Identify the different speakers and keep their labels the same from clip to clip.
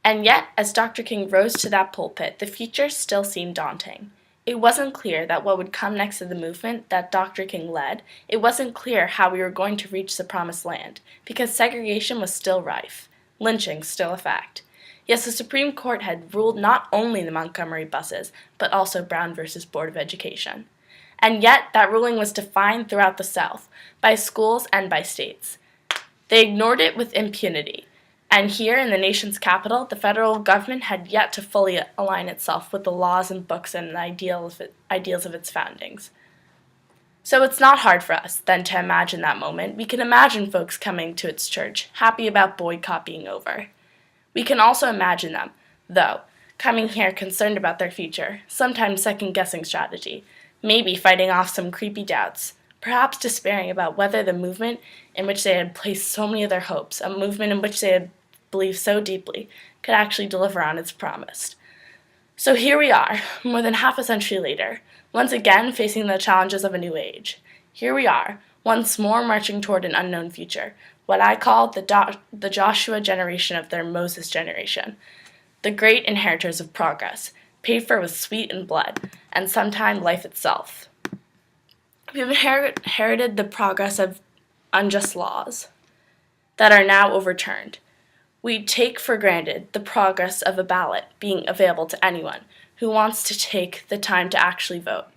Speaker 1: And yet, as Dr. King rose to that pulpit, the future still seemed daunting. It wasn't clear that what would come next to the movement that Dr. King led, it wasn't clear how we were going to reach the promised land, because segregation was still rife, lynching still a fact. Yes, the Supreme Court had ruled not only the Montgomery buses, but also Brown versus Board of Education. And yet, that ruling was defined throughout the South, by schools and by states. They ignored it with impunity. And here in the nation's capital, the federal government had yet to fully align itself with the laws and books and ideals of its foundings. So it's not hard for us, then, to imagine that moment. We can imagine folks coming to its church, happy about boycott being over. We can also imagine them, though, coming here concerned about their future, sometimes second-guessing strategy, maybe fighting off some creepy doubts, perhaps despairing about whether the movement in which they had placed so many of their hopes, a movement in which they had believed so deeply, could actually deliver on its promise. So here we are, more than half a century later, once again facing the challenges of a new age. Here we are, once more marching toward an unknown future, what I call the Joshua generation of their Moses generation, the great inheritors of progress, paid for with sweat and blood, and sometime life itself. We have inherited the progress of unjust laws that are now overturned. We take for granted the progress of a ballot being available to anyone who wants to take the time to actually vote.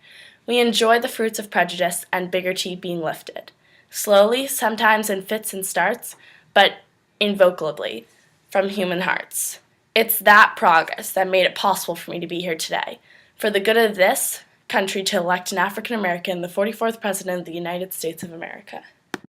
Speaker 1: We enjoy the fruits of prejudice and bigotry being lifted, slowly, sometimes in fits and starts, but invocably from human hearts. It's that progress that made it possible for me to be here today, for the good of this country to elect an African American, the 44th President of the United States of America.